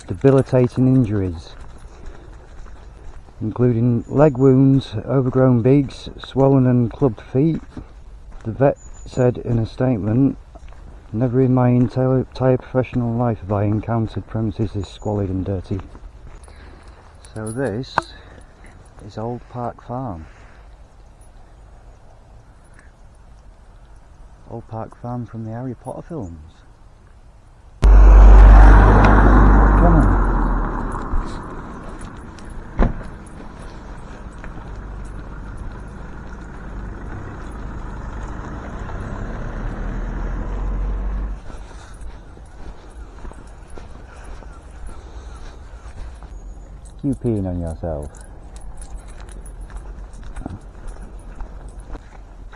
debilitating injuries, including leg wounds, overgrown beaks, swollen and clubbed feet. The vet said in a statement, "Never in my entire professional life have I encountered premises this squalid and dirty." So this is Old Park Farm. Old Park Farm from the Harry Potter films. Come on. You peeing on yourself.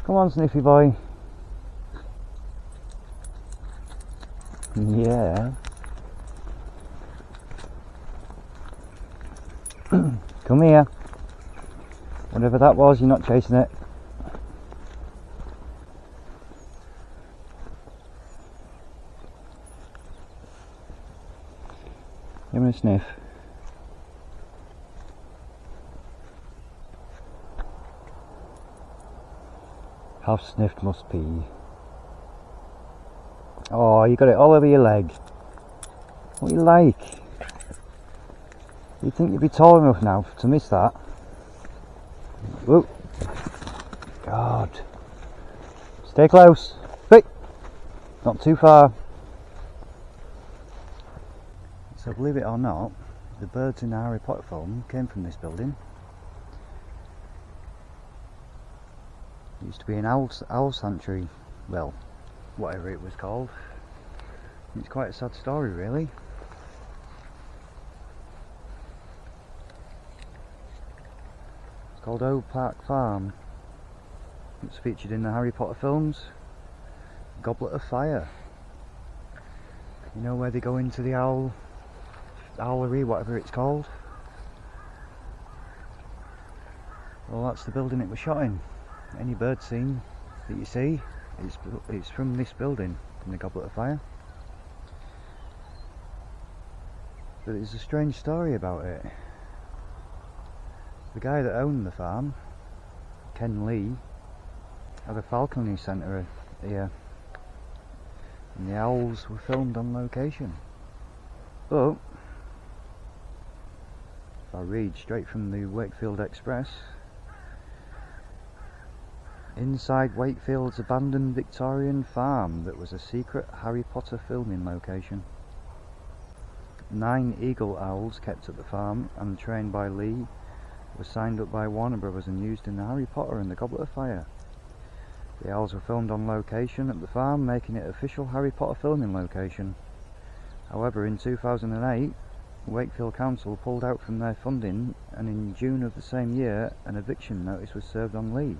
Come on, Sniffy boy. Yeah. Come here. Whatever that was, you're not chasing it. Give me a sniff. Half sniffed must pee. Oh, you got it all over your leg. What are you like? You'd think you'd be tall enough now to miss that. Whoop. God. Stay close. Quick. Not too far. So believe it or not, the birds in the Harry Potter film came from this building. It used to be an owl sanctuary. Well, whatever it was called. It's quite a sad story, really. It's called Old Park Farm. It's featured in the Harry Potter films. Goblet of Fire. You know where they go into the owlery, whatever it's called? Well, that's the building it was shot in. Any bird scene that you see, it's from this building, from the Goblet of Fire. But there's a strange story about it. The guy that owned the farm, Ken Lee, had a falconry centre here, and the owls were filmed on location. But if I read straight from the Wakefield Express, inside Wakefield's abandoned Victorian farm that was a secret Harry Potter filming location. 9 eagle owls kept at the farm and trained by Lee were signed up by Warner Brothers and used in the Harry Potter and the Goblet of Fire. The owls were filmed on location at the farm, making it official Harry Potter filming location. However, in 2008, Wakefield Council pulled out from their funding, and in June of the same year an eviction notice was served on Lee.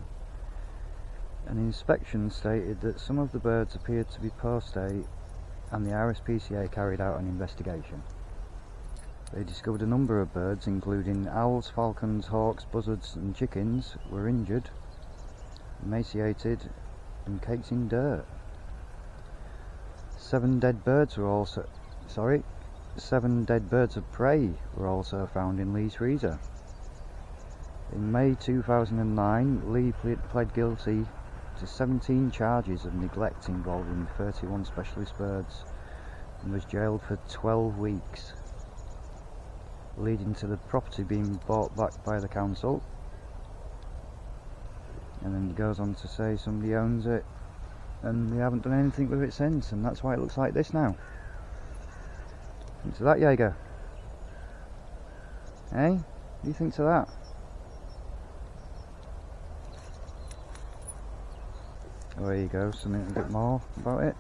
An inspection stated that some of the birds appeared to be poor state, and the RSPCA carried out an investigation. They discovered a number of birds, including owls, falcons, hawks, buzzards and chickens, were injured, emaciated and caked in dirt. 7 dead birds of prey were also found in Lee's freezer. In May 2009, Lee pled guilty to 17 charges of neglect involving 31 specialist birds and was jailed for 12 weeks, leading to the property being bought back by the council. And then he goes on to say somebody owns it and they haven't done anything with it since, and that's why it looks like this now. Think to that, Jäga? Hey? What do you think to that? Oh, there you go, something a bit more about it.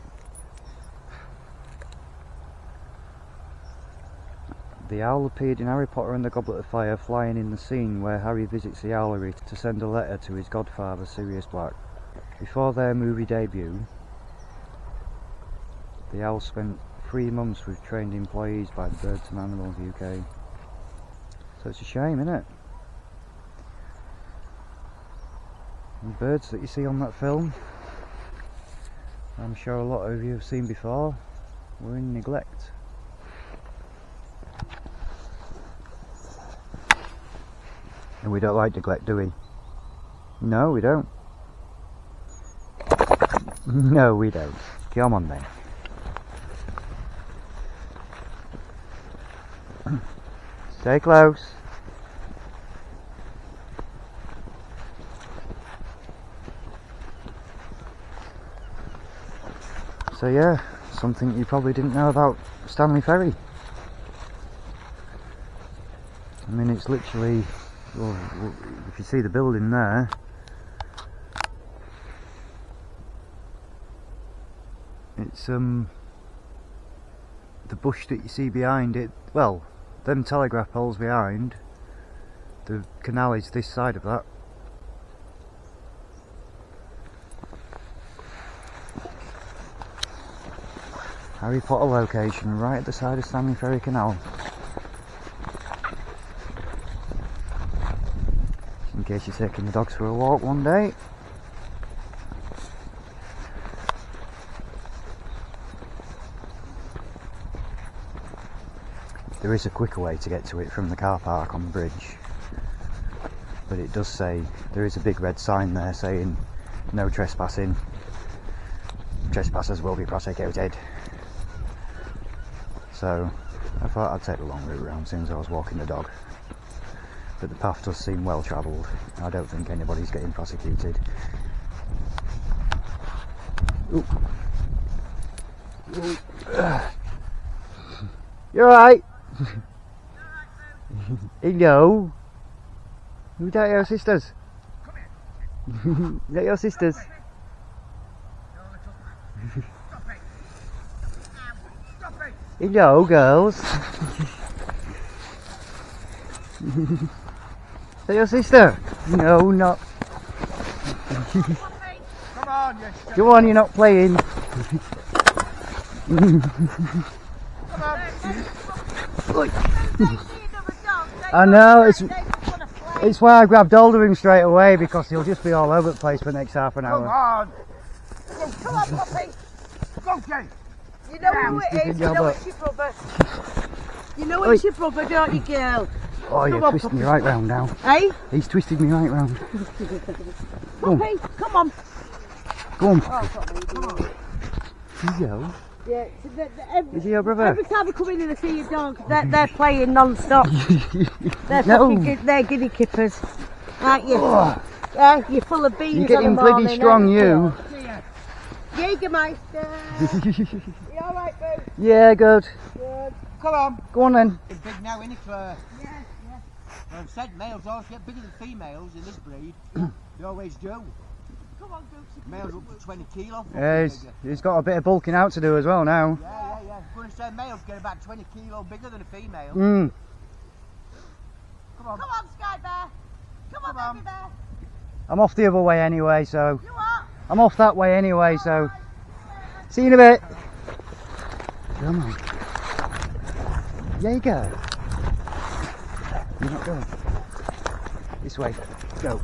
The owl appeared in Harry Potter and the Goblet of Fire, flying in the scene where Harry visits the owlery to send a letter to his godfather, Sirius Black. Before their movie debut, the owl spent 3 months with trained employees by Birds and Animals UK. So it's a shame, isn't it? The birds that you see on that film, I'm sure a lot of you have seen before, were in neglect. We don't like neglect, do we? No, we don't. No, we don't. Come on then. Stay close. So yeah, something you probably didn't know about Stanley Ferry. I mean, it's literally, well, if you see the building there, it's the bush that you see behind it, well, them telegraph poles behind, the canal is this side of that. Harry Potter location right at the side of Stanley Ferry Canal. In case you're taking the dogs for a walk one day. There is a quicker way to get to it from the car park on the bridge, but it does say, there is a big red sign there saying no trespassing, trespassers will be prosecuted. So I thought I'd take the long route round since I was walking the dog, but the path does seem well travelled. I don't think anybody's getting prosecuted. Ooh. Ooh. You alright? Hello? Who's that, your sisters? Is that your sisters? Hello, girls. Is that your sister? No, not. Come on, you. Come on, you're not playing. I know, it's why I grabbed hold of him straight away, because he'll just be all over the place for the next half an hour. Come on, puppy. Go, Jay. You know who it is, you know it's your brother. You know it's your brother, don't you, girl? Oh, you're twisting me right round now. Hey? He's twisted me right round. Puppy, come on. Go on, Oh, come on. Hello. Yeah, Is he your brother? Every time I come in and I see your dog, they're playing non-stop. They're they're guinea kippers, aren't you? Oh. Yeah, you're full of beans. You're getting bloody strong, you. Jägermeister. You alright, boo? Yeah, good. Good. Come on. Go on then. It's big now, isn't it, Claire? Yes, yes. Well, I've said males always get bigger than females in this breed. They always do. Come on, Goose. Males up to 20 kilo. Yeah, he's got a bit of bulking out to do as well now. Yeah. I'm going to say males get about 20 kilo bigger than a female. Mm. Come on. Come on, Sky Bear. Come on, baby bear. I'm off the other way anyway, so You are. I'm off that way anyway, so see you in a bit. Come on. Jäga. You're not going. This way. Go.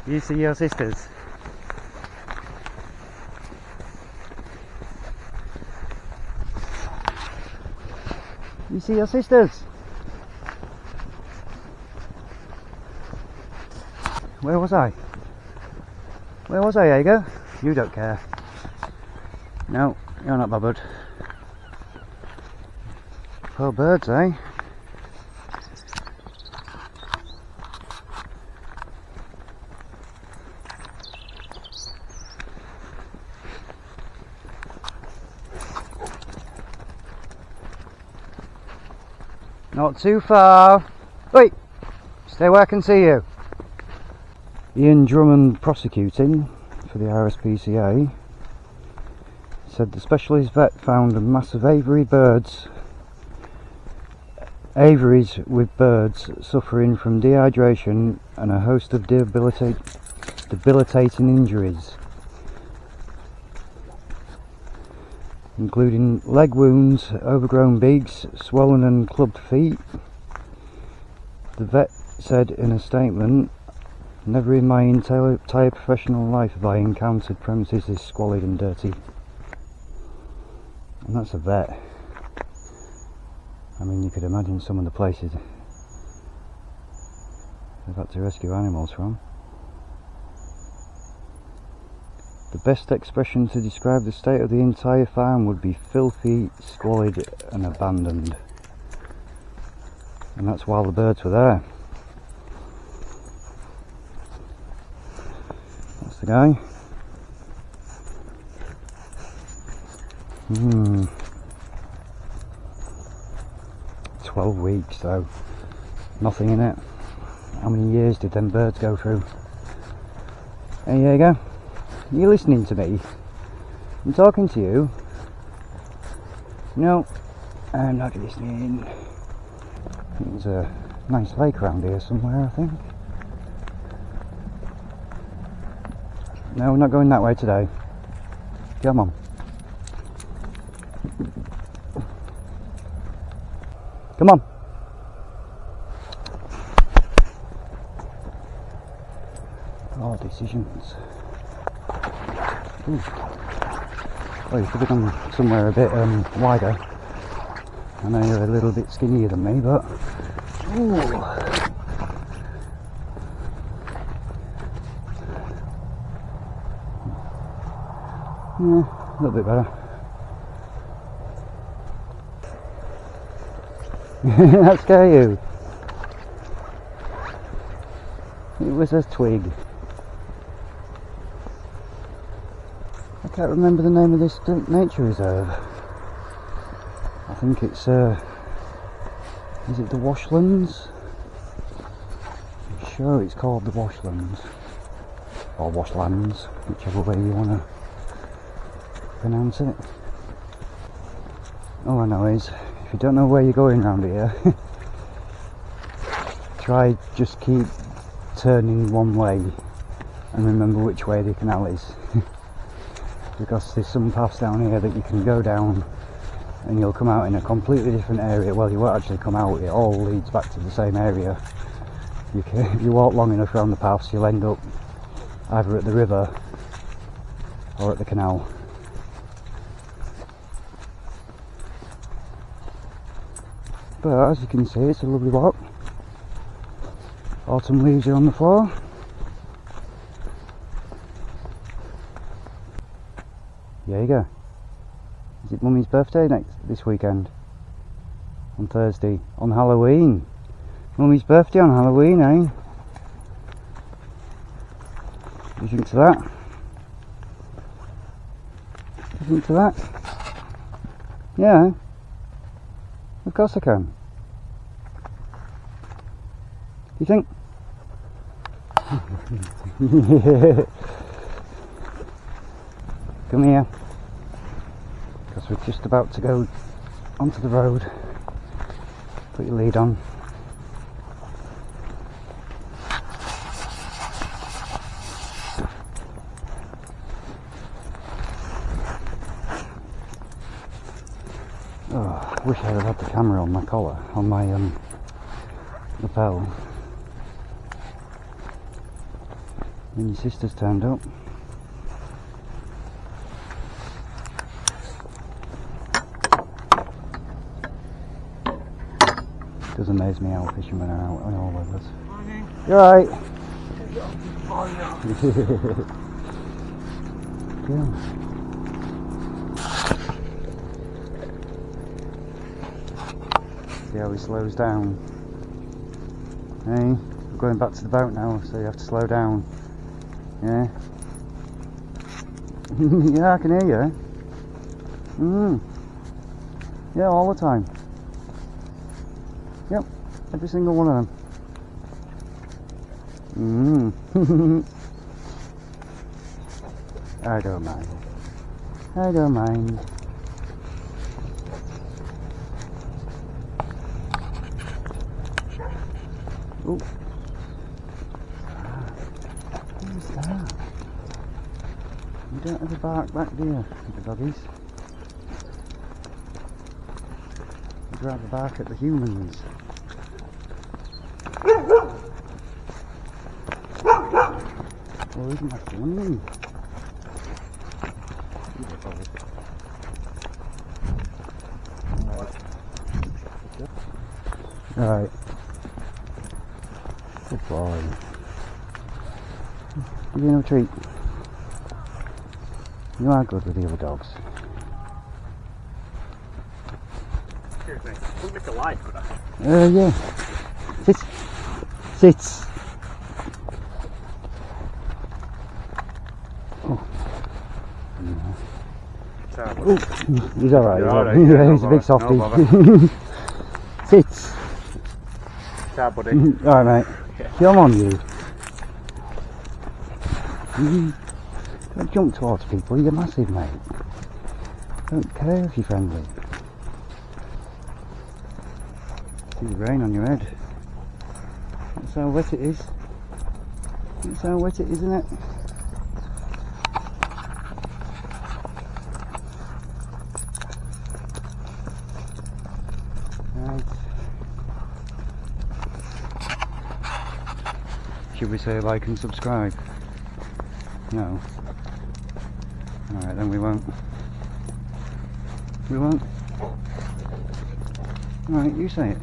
You see your sisters? You see your sisters? Where was I? Where was I, Jäga? You don't care. No, you're not bothered. Poor birds, eh? Not too far. Wait! Stay where I can see you. Ian Drummond, prosecuting for the RSPCA, said the specialist vet found a mass of aviaries with birds suffering from dehydration and a host of debilitating injuries, including leg wounds, overgrown beaks, swollen and clubbed feet. The vet said in a statement, "Never in my entire professional life have I encountered premises this squalid and dirty." And that's a vet. I mean, you could imagine some of the places they've had to rescue animals from. The best expression to describe the state of the entire farm would be filthy, squalid and abandoned. And that's while the birds were there. That's the guy. 12 weeks though. Nothing in it. How many years did them birds go through? Hey Jäga, you listening to me? I'm talking to you. No, I'm not listening. There's a nice lake around here somewhere, I think. No, we're not going that way today. Come on. Come on. Oh, decisions. Ooh. Oh, you could have gone somewhere a bit wider. I know you're a little bit skinnier than me, but ooh. Yeah, a little bit better. That scare you? It was a twig. I can't remember the name of this nature reserve. I think it's is it the Washlands? I'm sure it's called the Washlands or Washlands, whichever way you want to pronounce it. All I know is, if you don't know where you're going around here, try just keep turning one way and remember which way the canal is. Because there's some paths down here that you can go down and you'll come out in a completely different area. Well, you won't actually come out, it all leads back to the same area. If you walk long enough around the paths, you'll end up either at the river or at the canal. But as you can see, it's a lovely walk. Autumn leaves are on the floor. Jäga. Is it Mummy's birthday this weekend? On Thursday, on Halloween. Mummy's birthday on Halloween, eh? What do you think to that? What do you think to that? Yeah, of course I can. You think? Come here, because we're just about to go onto the road. Put your lead on. Oh, I wish I had had the camera on my collar, on my lapel. When your sister's turned up. Does amaze me how fishermen are out on all weathers. You alright? Yeah. See how he slows down. Hey, we're going back to the boat now, so you have to slow down. Yeah. Yeah, I can hear you. Yeah, all the time. Yep, every single one of them. I don't mind. I don't mind. Oh. Who's that? You don't ever bark back, do you, the doggies? You'd rather bark at the humans. Oh, isn't that funny? Right. Right. Good boy. Give you no treat. You are good with the other dogs. Excuse me. Wouldn't make a life, could I? Yeah. Sit. Sit. Oh. Terrible. He's alright. You're alright, Yeah, yeah, he's no a big bother, no softie. Sit. Ciao, buddy. Alright, mate. Come on, you. Don't jump towards people. You're massive, mate. Don't care if you're friendly. See the rain on your head. That's how wet it is. That's how wet it is, isn't it? Right. Should we say like and subscribe? No. Alright, then we won't. We won't. Alright, you say it.